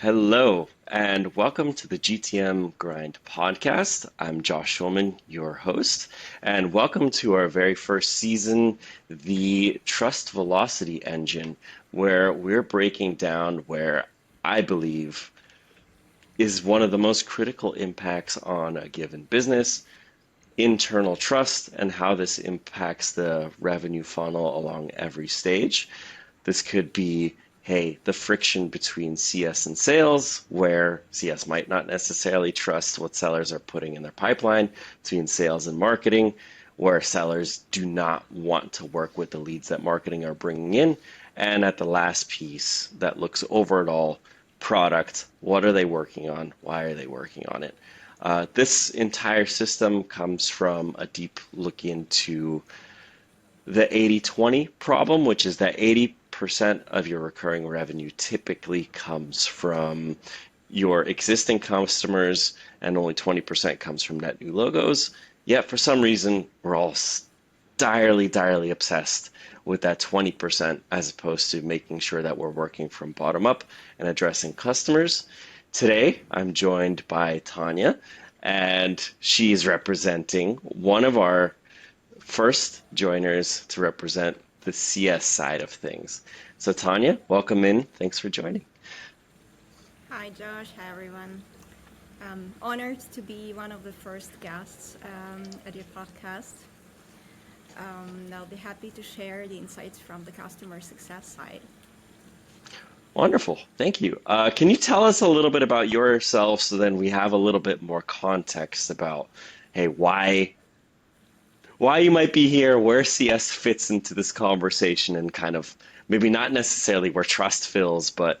Hello, and welcome to the GTM Grind podcast. I'm Josh Schulman, your host, and welcome to our very first season, the Trust Velocity Engine, where we're breaking down where I believe is one of the most critical impacts on a given business, internal trust, and how this impacts the revenue funnel along every stage. This could be, hey, the friction between CS and sales, where CS might not necessarily trust what sellers are putting in their pipeline, between sales and marketing, where sellers do not want to work with the leads that marketing are bringing in. And at the last piece that looks over it all, product, what are they working on? Why are they working on it? This entire system comes from a deep look into the 80-20 problem, which is that 80% of your recurring revenue typically comes from your existing customers and only 20% comes from net new logos. Yet for some reason, we're all direly obsessed with that 20% as opposed to making sure that we're working from bottom up and addressing customers. Today, I'm joined by Tania, and she's representing one of our first joiners to represent the CS side of things. So Tania, welcome in. Thanks for joining. Hi, Josh. Hi, everyone. I'm honored to be one of the first guests at your podcast. I'll be happy to share the insights from the customer success side. Wonderful. Thank you. Can you tell us a little bit about yourself so then we have a little bit more context about, hey, why you might be here, where CS fits into this conversation, and kind of maybe not necessarily where trust fills, but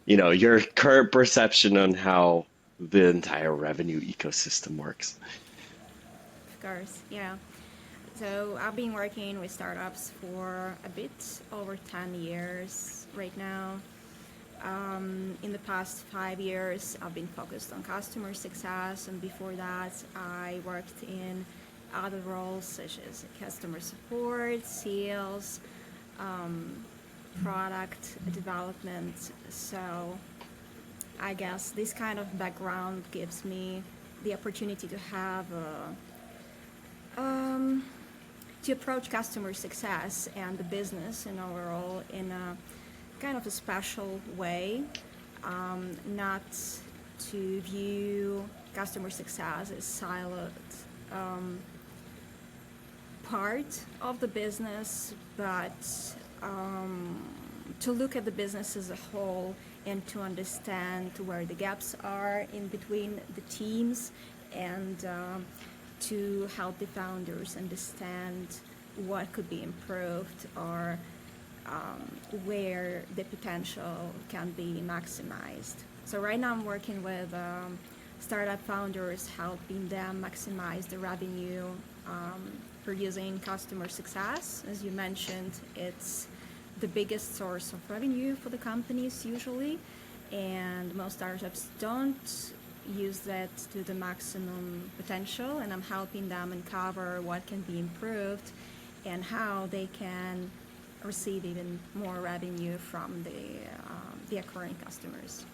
your current perception on how the entire revenue ecosystem works. Of course, yeah. So I've been working with startups for a bit over 10 years right now. In the past 5 years, I've been focused on customer success, and before that, I worked in other roles such as customer support, sales, product development. So I guess this kind of background gives me the opportunity to have to approach customer success and the business and overall in a kind of a special way, not to view customer success as siloed part of the business, but to look at the business as a whole and to understand where the gaps are in between the teams and to help the founders understand what could be improved or where the potential can be maximized. So right now I'm working with startup founders, helping them maximize the revenue for using customer success. As you mentioned, it's the biggest source of revenue for the companies usually, and most startups don't use that to the maximum potential, and I'm helping them uncover what can be improved and how they can receive even more revenue from the occurring customers.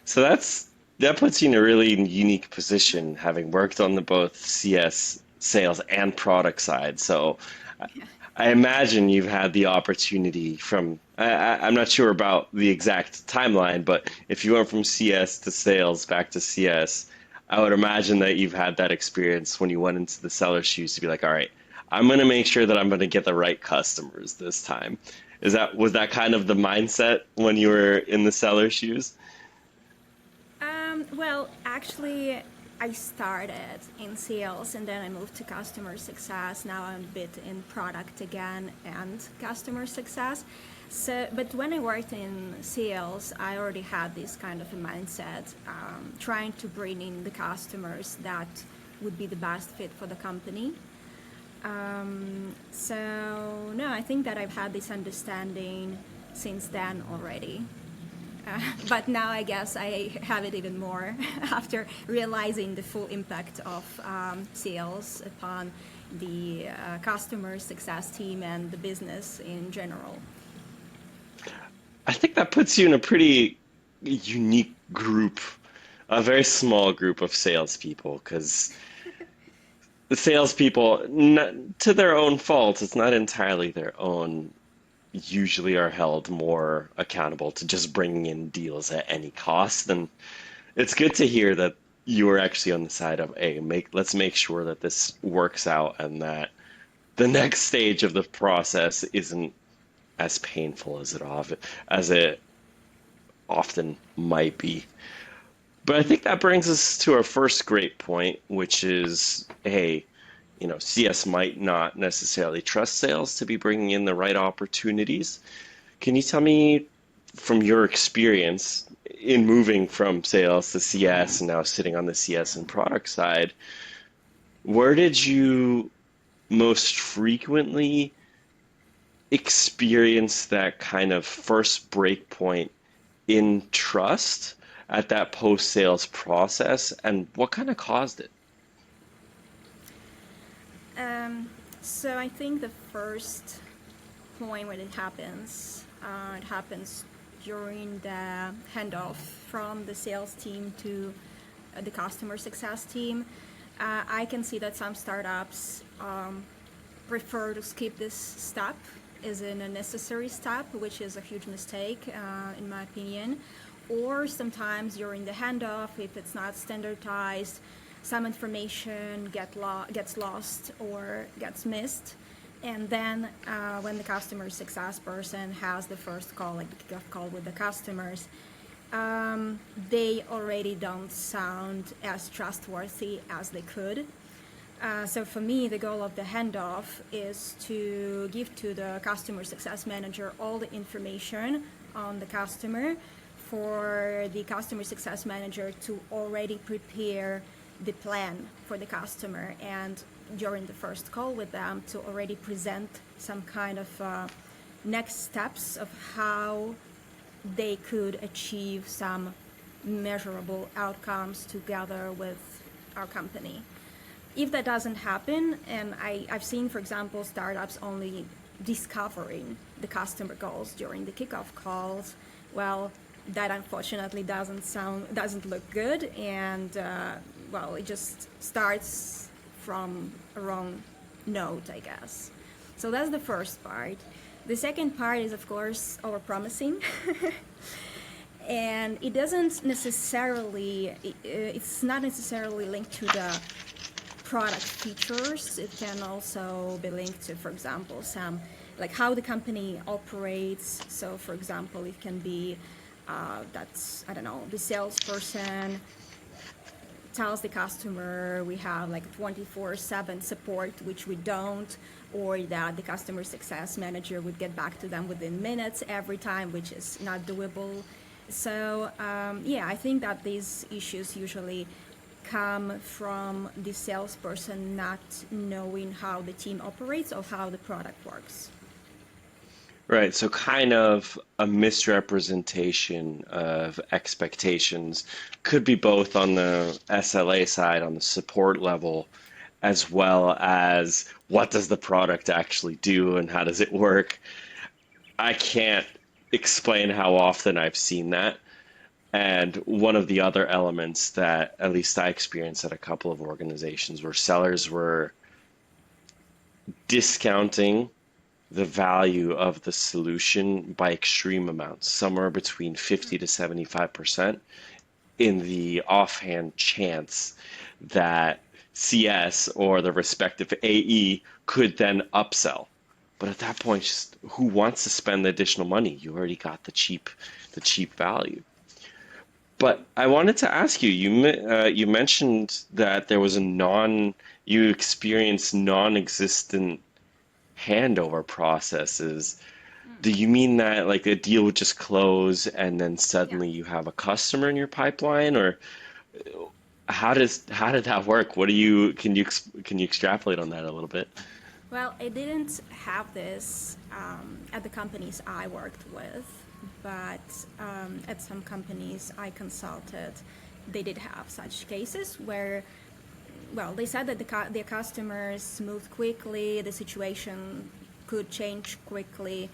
So that puts you in a really unique position, having worked on the both CS sales and product side. So Yeah. I imagine you've had the opportunity from, I'm not sure about the exact timeline, but if you went from CS to sales back to CS, I would imagine that you've had that experience when you went into the seller's shoes to be like, all right, I'm going to make sure that I'm going to get the right customers this time. Was that kind of the mindset when you were in the seller's shoes? Well, actually, I started in sales and then I moved to customer success. Now I'm a bit in product again and customer success. So, but when I worked in sales, I already had this kind of a mindset, trying to bring in the customers that would be the best fit for the company. So no, I think that I've had this understanding since then already. But now I guess I have it even more after realizing the full impact of sales upon the customer success team and the business in general. I think that puts you in a pretty unique group, a very small group of salespeople, because the salespeople, to their own fault, it's not entirely their own, usually are held more accountable to just bringing in deals at any cost. And it's good to hear that you are actually on the side of, hey, let's make sure that this works out and that the next stage of the process isn't as painful as it often might be. But I think that brings us to our first great point, which is, hey, CS might not necessarily trust sales to be bringing in the right opportunities. Can you tell me from your experience in moving from sales to CS and now sitting on the CS and product side, where did you most frequently experience that kind of first break point in trust at that post-sales process, and what kind of caused it? So I think the first point when it happens during the handoff from the sales team to the customer success team. I can see that some startups prefer to skip this step as in a necessary step, which is a huge mistake in my opinion. Or sometimes during the handoff, if it's not standardized, some information gets lost or gets missed. And then when the customer success person has the first call, like the kickoff call with the customers, they already don't sound as trustworthy as they could. So for me, the goal of the handoff is to give to the customer success manager all the information on the customer for the customer success manager to already prepare the plan for the customer, and during the first call with them to already present some kind of next steps of how they could achieve some measurable outcomes together with our company. If that doesn't happen, and I've seen, for example, startups only discovering the customer goals during the kickoff calls, well, that unfortunately doesn't look good, and it just starts from a wrong note, I guess. So that's the first part. The second part is, of course, overpromising. And it doesn't necessarily, it's not necessarily linked to the product features. It can also be linked to, for example, some, like how the company operates. So, for example, it can be the salesperson tells the customer we have like 24/7 support, which we don't, or that the customer success manager would get back to them within minutes every time, which is not doable. So I think that these issues usually come from the salesperson not knowing how the team operates or how the product works. Right, so kind of a misrepresentation of expectations could be both on the SLA side, on the support level, as well as what does the product actually do and how does it work. I can't explain how often I've seen that. And one of the other elements that at least I experienced at a couple of organizations where sellers were discounting the value of the solution by extreme amounts, somewhere between 50 to 75%, in the offhand chance that CS or the respective AE could then upsell. But at that point, just who wants to spend the additional money? You already got the cheap value. But I wanted to ask you, you mentioned that there was you experienced non-existent handover processes. Do you mean that like a deal would just close and then Yeah. suddenly you have a customer in your pipeline, or how did that work? Can you extrapolate on that a little bit? Well, I didn't have this at the companies I worked with, but at some companies I consulted, they did have such cases where, well, they said that their customers moved quickly, the situation could change quickly,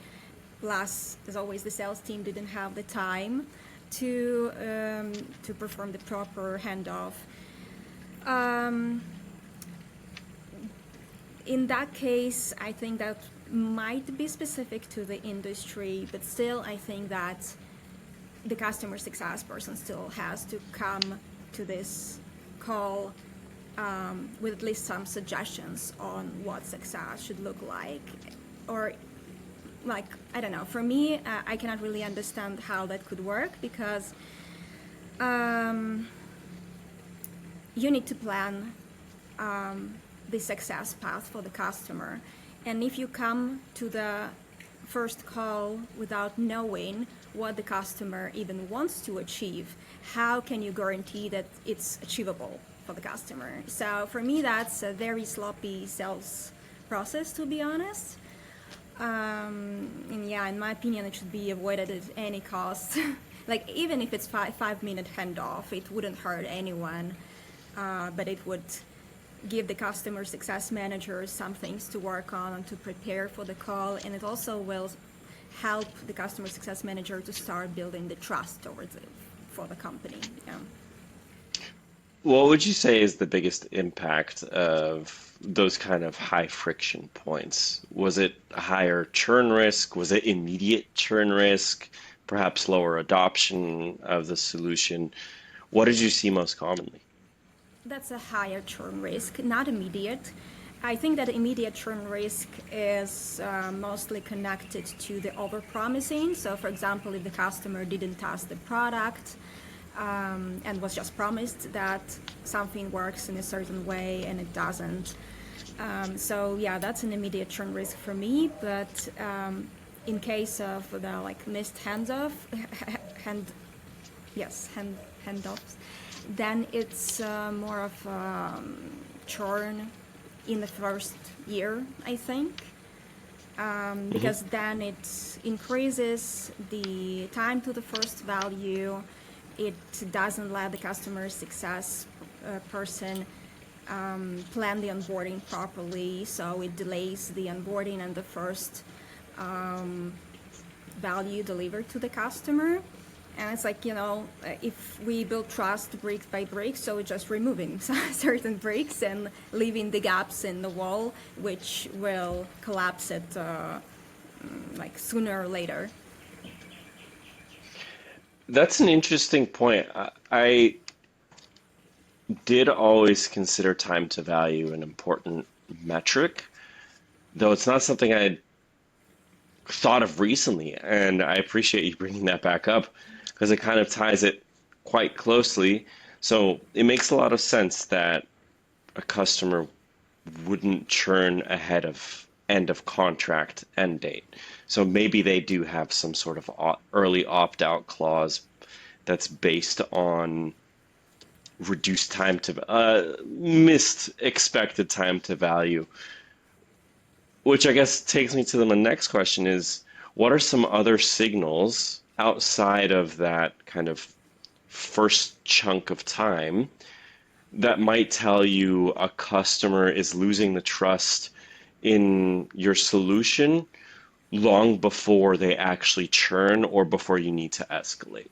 plus, as always, the sales team didn't have the time to perform the proper handoff. In that case, I think that might be specific to the industry, but still, I think that the customer success person still has to come to this call with at least some suggestions on what success should look like. Or, like, I don't know, for me, I cannot really understand how that could work, because you need to plan the success path for the customer. And if you come to the first call without knowing what the customer even wants to achieve, how can you guarantee that it's achievable for the customer? So for me, that's a very sloppy sales process, to be honest. And yeah, in my opinion, it should be avoided at any cost. Like, even if it's 5-minute handoff, it wouldn't hurt anyone, but it would give the customer success manager some things to work on and to prepare for the call, and it also will help the customer success manager to start building the trust towards it for the company. Yeah. What would you say is the biggest impact of those kind of high friction points? Was it a higher churn risk? Was it immediate churn risk? Perhaps lower adoption of the solution? What did you see most commonly? That's a higher churn risk, not immediate. I think that immediate churn risk is mostly connected to the overpromising. So, for example, if the customer didn't test the product and was just promised that something works in a certain way and it doesn't. So, yeah, that's an immediate churn risk for me. But in case of the missed handoffs, then it's more of churn in the first year, I think, because then it increases the time to the first value. It doesn't let the customer success person plan the onboarding properly, so it delays the onboarding and the first value delivered to the customer. And it's like, if we build trust brick by brick, so it's just removing certain bricks and leaving the gaps in the wall, which will collapse it sooner or later. That's an interesting point. I did always consider time to value an important metric, though it's not something I thought of recently, and I appreciate you bringing that back up because it kind of ties it quite closely. So it makes a lot of sense that a customer wouldn't churn ahead of end of contract end date. So maybe they do have some sort of early opt-out clause that's based on reduced time to missed expected time to value. Which I guess takes me to the next question is, what are some other signals outside of that kind of first chunk of time that might tell you a customer is losing the trust in your solution long before they actually churn or before you need to escalate?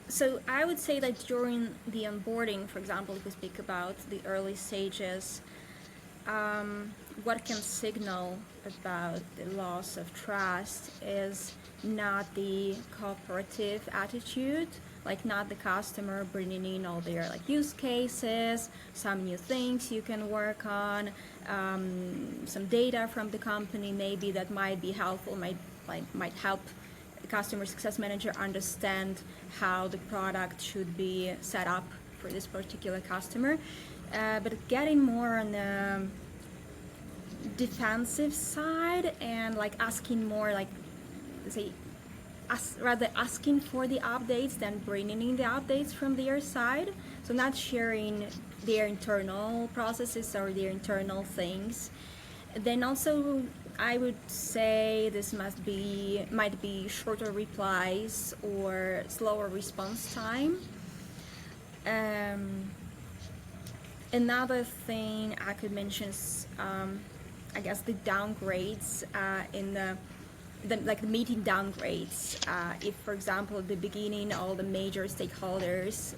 So I would say that during the onboarding, for example, if we speak about the early stages, what can signal about the loss of trust is not the cooperative attitude, not the customer bringing in all their use cases, some new things you can work on, some data from the company maybe that might be helpful, might help the customer success manager understand how the product should be set up for this particular customer. But getting more on the defensive side and asking more rather asking for the updates than bringing in the updates from their side. So not sharing their internal processes or their internal things. Then also I would say this might be shorter replies or slower response time. Another thing I could mention is I guess, the downgrades in the meeting downgrades. If, for example, at the beginning, all the major stakeholders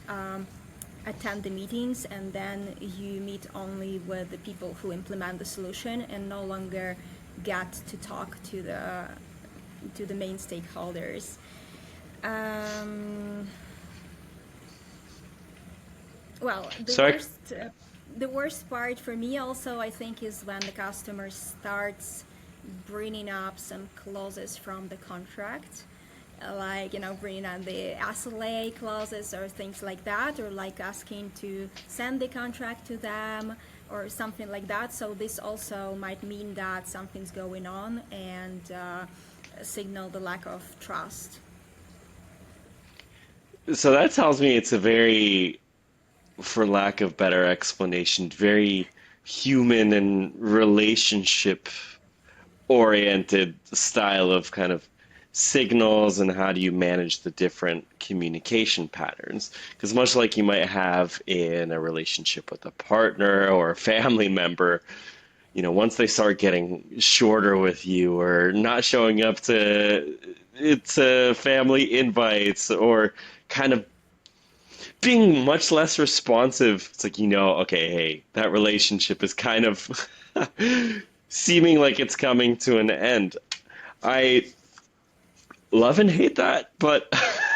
attend the meetings, and then you meet only with the people who implement the solution and no longer get to talk to the main stakeholders. Well, Sorry. the worst part for me also, I think, is when the customer starts bringing up some clauses from the contract, like, bringing on the SLA clauses or things like that, or like asking to send the contract to them or something like that. So this also might mean that something's going on and signal the lack of trust. So that tells me it's a very, for lack of better explanation, very human and relationship oriented style of kind of signals, and how do you manage the different communication patterns? Because much like you might have in a relationship with a partner or a family member, once they start getting shorter with you or not showing up to family invites or kind of being much less responsive, it's like, okay, hey, that relationship is kind of seeming like it's coming to an end. I love and hate that, but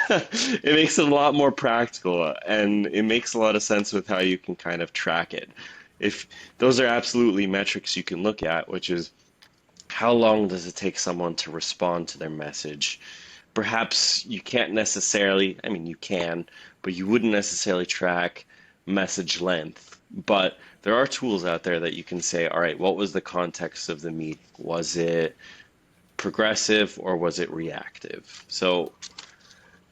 it makes it a lot more practical, and it makes a lot of sense with how you can kind of track it. If those are absolutely metrics you can look at, which is how long does it take someone to respond to their message? Perhaps you can't necessarily, I mean, you can, but you wouldn't necessarily track message length. But there are tools out there that you can say, all right, what was the context of the meeting? Was it progressive or was it reactive? So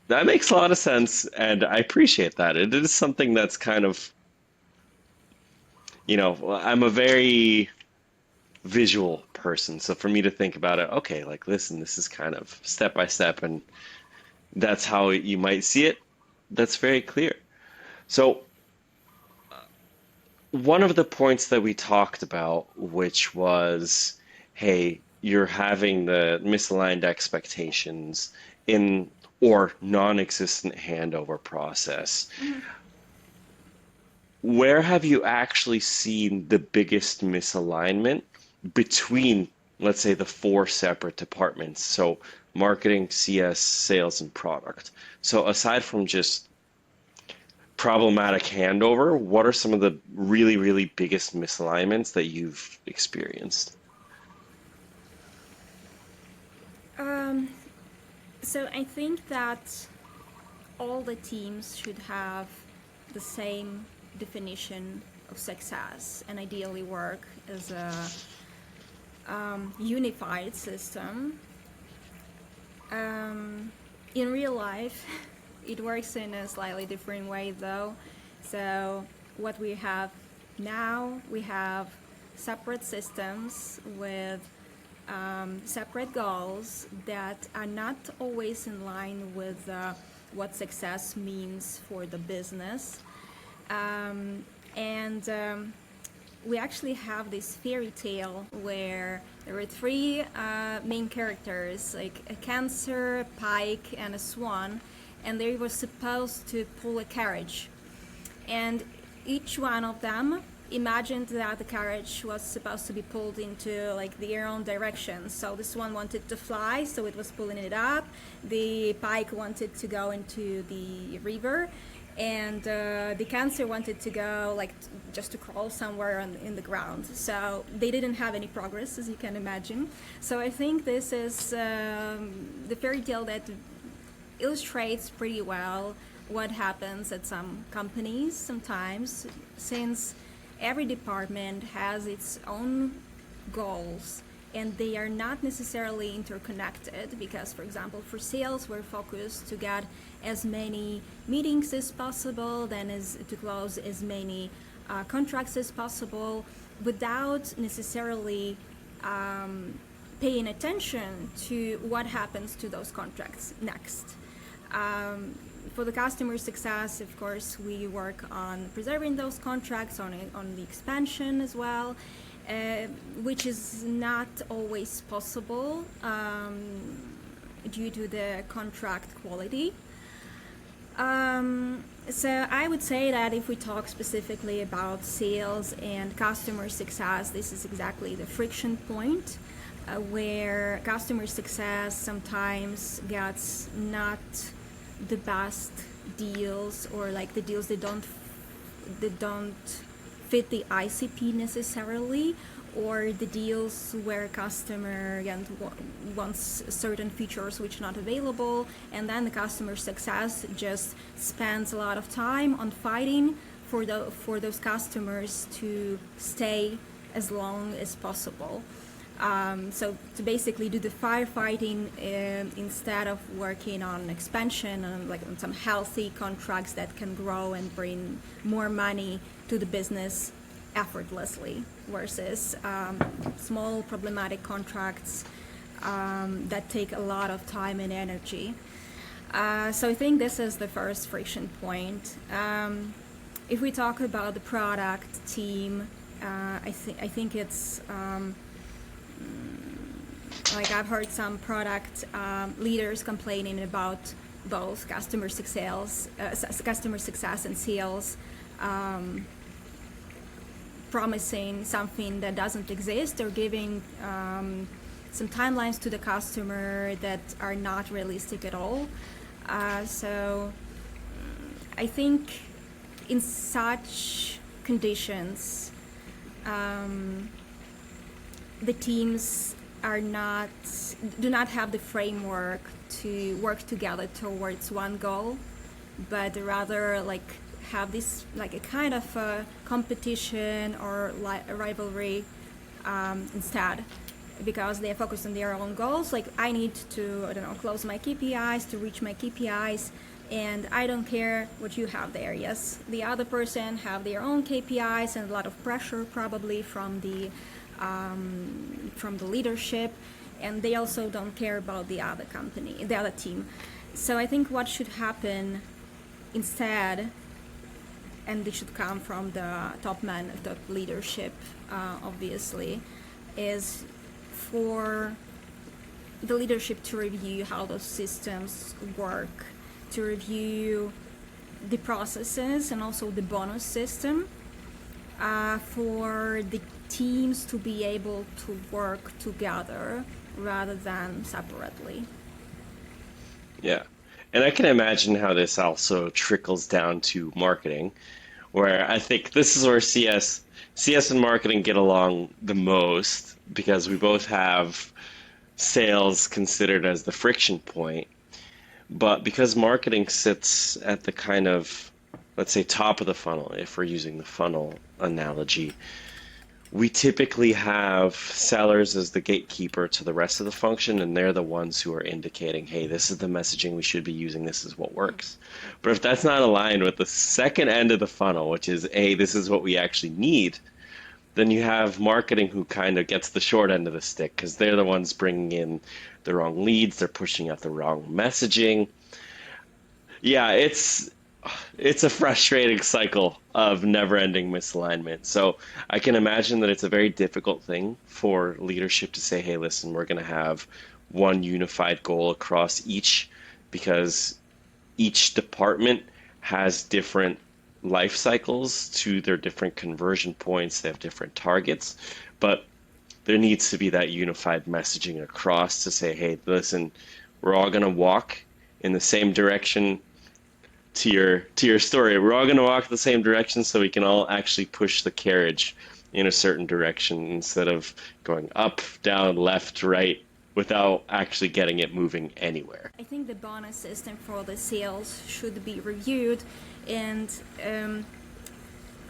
that makes a lot of sense, and I appreciate that. It is something that's kind of, I'm a very visual person. So for me to think about it, okay, like, listen, this is kind of step by step, and that's how you might see it. That's very clear. So one of the points that we talked about, which was, hey, you're having the misaligned expectations in or non-existent handover process. Where have you actually seen the biggest misalignment between, let's say, the four separate departments? So marketing, CS, sales, and product. So aside from just problematic handover, what are some of the really, really biggest misalignments that you've experienced? Um, so I think that all the teams should have the same definition of success and ideally work as a unified system. In real life, it works in a slightly different way though. So what we have now, we have separate systems with separate goals that are not always in line with what success means for the business. And we actually have this fairy tale where there were three main characters, like a Cancer, Pike, and a Swan, and they were supposed to pull a carriage. And each one of them imagined that the carriage was supposed to be pulled into like their own direction. So this one wanted to fly, so it was pulling it up. The Pike wanted to go into the river, and the Cancer wanted to go like just to crawl somewhere in the ground. So they didn't have any progress, as you can imagine. So I think this is the fairy tale that illustrates pretty well what happens at some companies sometimes, since every department has its own goals and they are not necessarily interconnected, because, for example, for sales, we're focused to get as many meetings as possible, then to close as many contracts as possible, without necessarily paying attention to what happens to those contracts next. For the customer success, of course, we work on preserving those contracts, on the expansion as well. which is not always possible due to the contract quality. So I would say that if we talk specifically about sales and customer success, this is exactly the friction point where customer success sometimes gets not the best deals, or like the deals that don't fit the ICP necessarily, or the deals where customer wants certain features which are not available, and then the customer success just spends a lot of time on fighting for those customers to stay as long as possible. So to basically do the firefighting instead of working on expansion and like on some healthy contracts that can grow and bring more money to the business effortlessly, versus small problematic contracts that take a lot of time and energy. So I think this is the first friction point. If we talk about the product team, I think it's like I've heard some product leaders complaining about both customer success and sales, promising something that doesn't exist, or giving some timelines to the customer that are not realistic at all. So I think in such conditions, the teams do not have the framework to work together towards one goal, but rather like have this like a kind of a competition or a rivalry instead, because they are focused on their own goals. Like, I need to, close my KPIs, to reach my KPIs, and I don't care what you have there. Yes, the other person have their own KPIs and a lot of pressure probably from the leadership, and they also don't care about the other team. So I think what should happen instead, and this should come from the top leadership, obviously, is for the leadership to review how those systems work, to review the processes and also the bonus system, for the teams to be able to work together rather than separately. Yeah. And I can imagine how this also trickles down to marketing, where I think this is where CS and marketing get along the most, because we both have sales considered as the friction point. But because marketing sits at the kind of, let's say, top of the funnel, if we're using the funnel analogy, we typically have sellers as the gatekeeper to the rest of the function, and they're the ones who are indicating, hey, this is the messaging we should be using, this is what works. But if that's not aligned with the second end of the funnel, which is, hey, this is what we actually need, then you have marketing who kind of gets the short end of the stick, because they're the ones bringing in the wrong leads, they're pushing out the wrong messaging. Yeah, it's a frustrating cycle of never-ending misalignment. So I can imagine that it's a very difficult thing for leadership to say, hey, listen, we're going to have one unified goal across each, because each department has different life cycles to their different conversion points. They have different targets, but there needs to be that unified messaging across to say, hey, listen, we're all going to walk in the same direction. To your story, we're all going to walk the same direction, so we can all actually push the carriage in a certain direction instead of going up, down, left, right, without actually getting it moving anywhere. I think the bonus system for the sales should be reviewed, and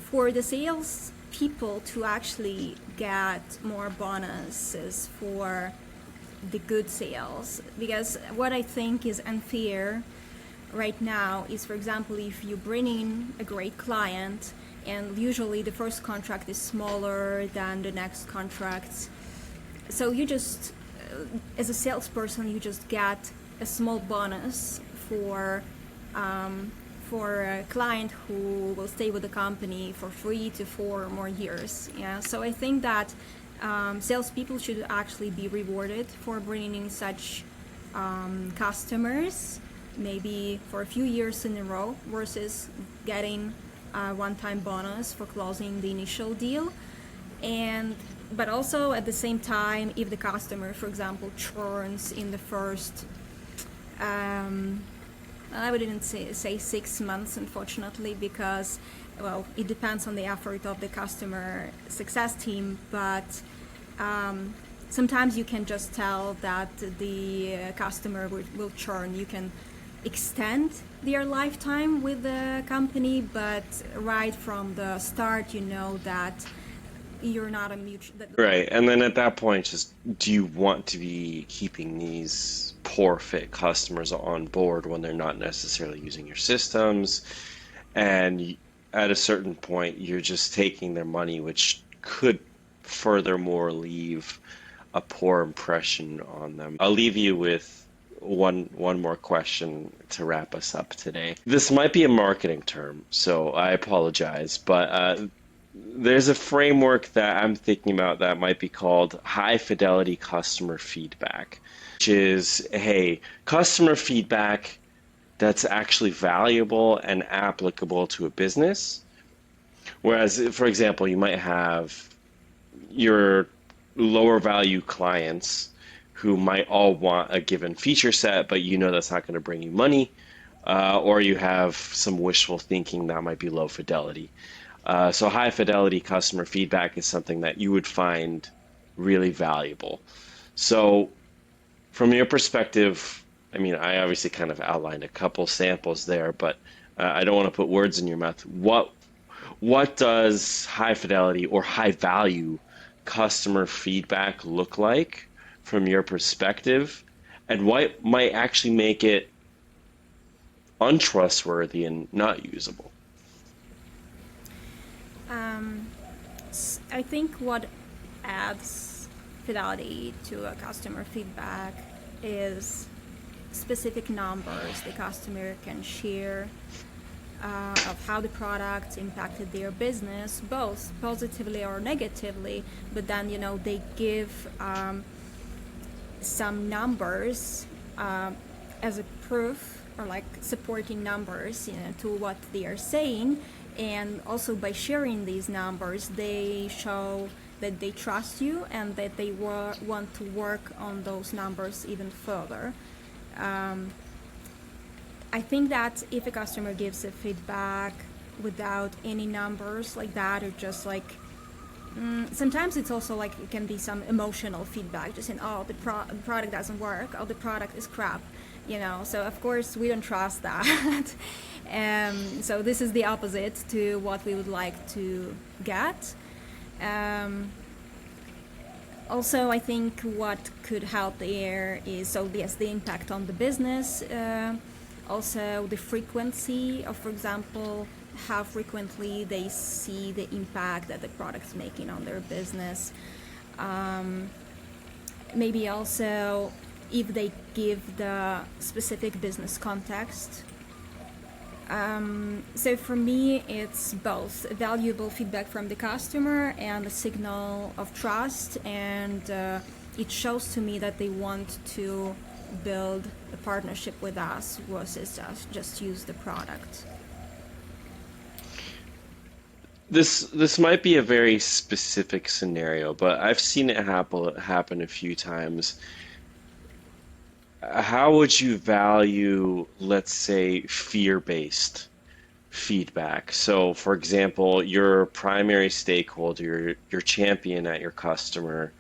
for the sales people to actually get more bonuses for the good sales. Because what I think is unfair right now is, for example, if you bring in a great client, and usually the first contract is smaller than the next contracts, so you just, as a salesperson, you just get a small bonus for for a client who will stay with the company for 3 to 4 or more years. Yeah, so I think that salespeople should actually be rewarded for bringing in such customers, maybe for a few years in a row, versus getting a one-time bonus for closing the initial deal. But also at the same time, if the customer, for example, churns in the first I wouldn't say 6 months, unfortunately, because, well, it depends on the effort of the customer success team, but sometimes you can just tell that the customer will churn. You can extend their lifetime with the company, but right from the start, you know that you're not a mutual. Right. And then at that point, just do you want to be keeping these poor fit customers on board when they're not necessarily using your systems? And at a certain point, you're just taking their money, which could furthermore leave a poor impression on them. I'll leave you with one more question to wrap us up today. This might be a marketing term, so I apologize, but there's a framework that I'm thinking about that might be called high-fidelity customer feedback, which is, hey, customer feedback that's actually valuable and applicable to a business. Whereas, for example, you might have your lower value clients who might all want a given feature set, but you know that's not going to bring you money, or you have some wishful thinking that might be low fidelity. So high fidelity customer feedback is something that you would find really valuable. So from your perspective, I mean, I obviously kind of outlined a couple samples there, but I don't want to put words in your mouth. What does high fidelity or high value customer feedback look like from your perspective, and what might actually make it untrustworthy and not usable? I think what adds fidelity to a customer feedback is specific numbers the customer can share of how the product impacted their business, both positively or negatively, but then, they give some numbers as a proof, or like supporting numbers, to what they are saying. And also by sharing these numbers, they show that they trust you and that they want to work on those numbers even further. I think that if a customer gives a feedback without any numbers like that, or just like, sometimes it's also like, it can be some emotional feedback, just saying, oh, the product doesn't work, oh, the product is crap, so of course we don't trust that. So this is the opposite to what we would like to get. Also, I think what could help there is, so yes, the impact on the business, also the frequency of, for example, how frequently they see the impact that the product is making on their business. Maybe also if they give the specific business context. So for me, it's both valuable feedback from the customer and a signal of trust, and it shows to me that they want to build a partnership with us versus just use the product. This might be a very specific scenario, but I've seen it happen a few times. How would you value, let's say, fear-based feedback? So, for example, your primary stakeholder, your champion at your customer,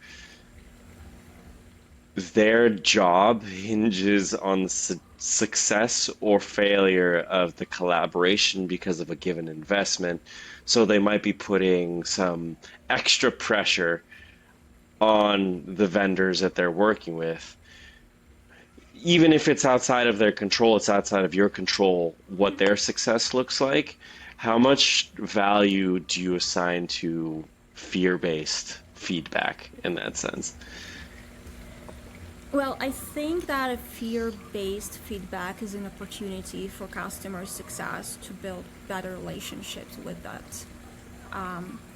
their job hinges on the success or failure of the collaboration because of a given investment. So they might be putting some extra pressure on the vendors that they're working with. Even if it's outside of their control, it's outside of your control what their success looks like. How much value do you assign to fear-based feedback in that sense? Well, I think that a fear-based feedback is an opportunity for customer success to build better relationships with that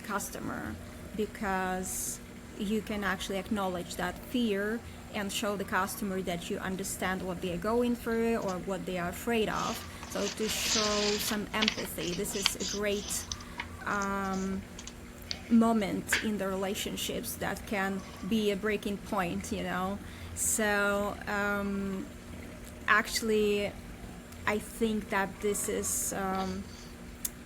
customer, because you can actually acknowledge that fear and show the customer that you understand what they are going through or what they are afraid of. So to show some empathy, this is a great moment in the relationships that can be a breaking point. So actually, I think that this is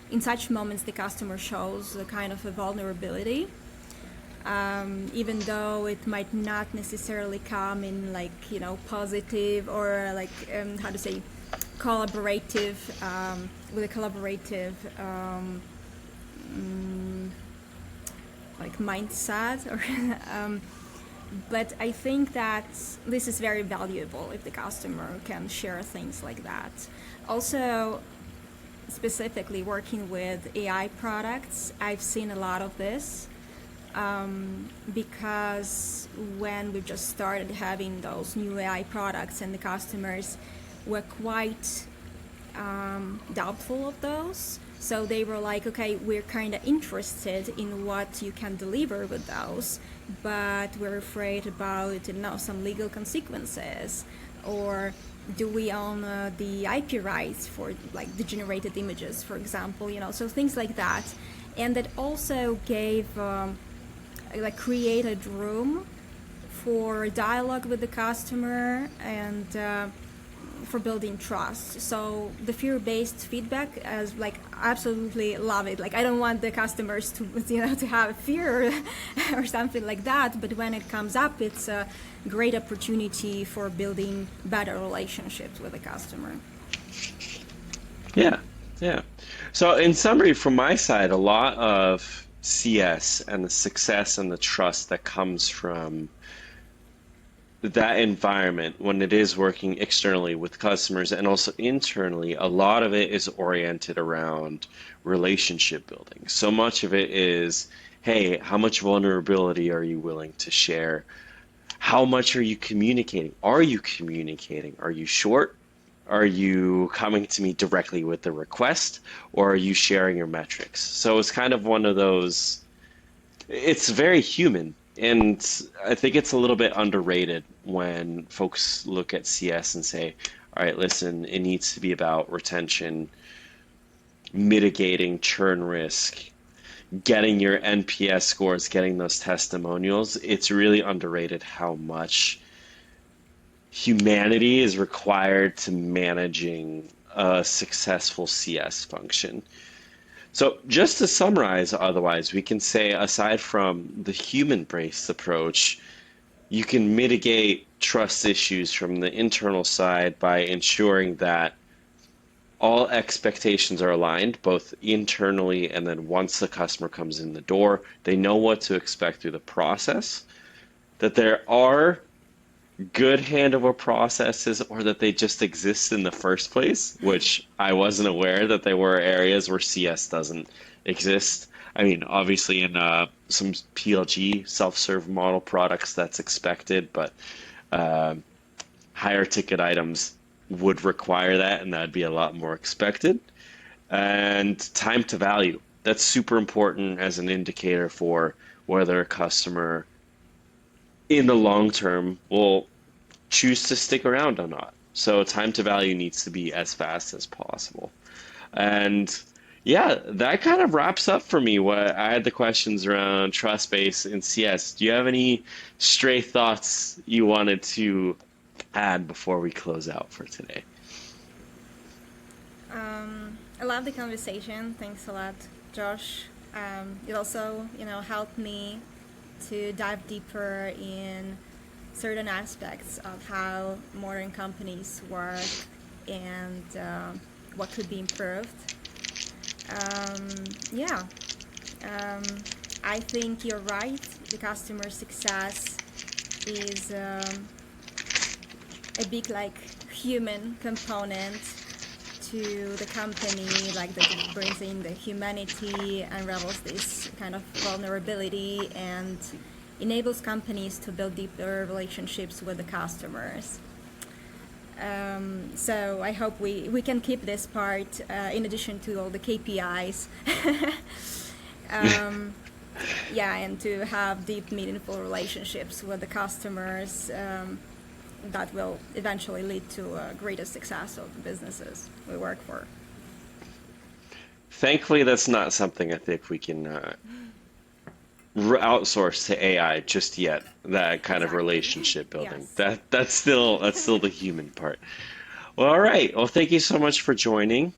in such moments the customer shows a kind of a vulnerability, even though it might not necessarily come in positive or how to say collaborative with a collaborative mindset or but I think that this is very valuable if the customer can share things like that. Also, specifically working with AI products, I've seen a lot of this because when we just started having those new AI products and the customers were quite doubtful of those. So they were like, okay, we're kind of interested in what you can deliver with those, but we're afraid about some legal consequences, or do we own the IP rights for the generated images, for example, so things like that. And that also gave created room for dialogue with the customer and for building trust. So the fear-based feedback, as absolutely love it. I don't want the customers to to have fear or something like that. But when it comes up, it's a great opportunity for building better relationships with the customer. Yeah, yeah. So, in summary, from my side, a lot of CS and the success and the trust that comes from that environment when it is working externally with customers and also internally, a lot of it is oriented around relationship building. So much of it is, hey, how much vulnerability are you willing to share? How much are you communicating? Are you communicating? Are you short? Are you coming to me directly with the request, or are you sharing your metrics? So it's kind of one of those, it's very human. And I think it's a little bit underrated when folks look at CS and say, all right, listen, it needs to be about retention, mitigating churn risk, getting your NPS scores, getting those testimonials. It's really underrated how much humanity is required to managing a successful CS function. So, just to summarize, otherwise, we can say aside from the human based approach, you can mitigate trust issues from the internal side by ensuring that all expectations are aligned, both internally and then once the customer comes in the door, they know what to expect through the process, that there are good handover processes or that they just exist in the first place, which I wasn't aware that there were areas where CS doesn't exist. I mean, obviously in some PLG self-serve model products that's expected, but uh, higher ticket items would require that, and that'd be a lot more expected. And time to value. That's super important as an indicator for whether a customer in the long term will choose to stick around or not. So time to value needs to be as fast as possible. And yeah, that kind of wraps up for me what I had the questions around trust base and CS. Do you have any stray thoughts you wanted to add before we close out for today? I love the conversation. Thanks a lot, Josh. It also, helped me to dive deeper in certain aspects of how modern companies work and what could be improved. Yeah, um, I think you're right. The customer success is a big human component to the company, that it brings in the humanity, unravels this kind of vulnerability, and enables companies to build deeper relationships with the customers. So I hope we can keep this part in addition to all the KPIs. Yeah, and to have deep, meaningful relationships with the customers that will eventually lead to greater success of the businesses we work for. Thankfully, that's not something I think we can outsource to AI just yet. That kind of Exactly. relationship building. Yes. That's still the human part. Well, all right. Well, thank you so much for joining.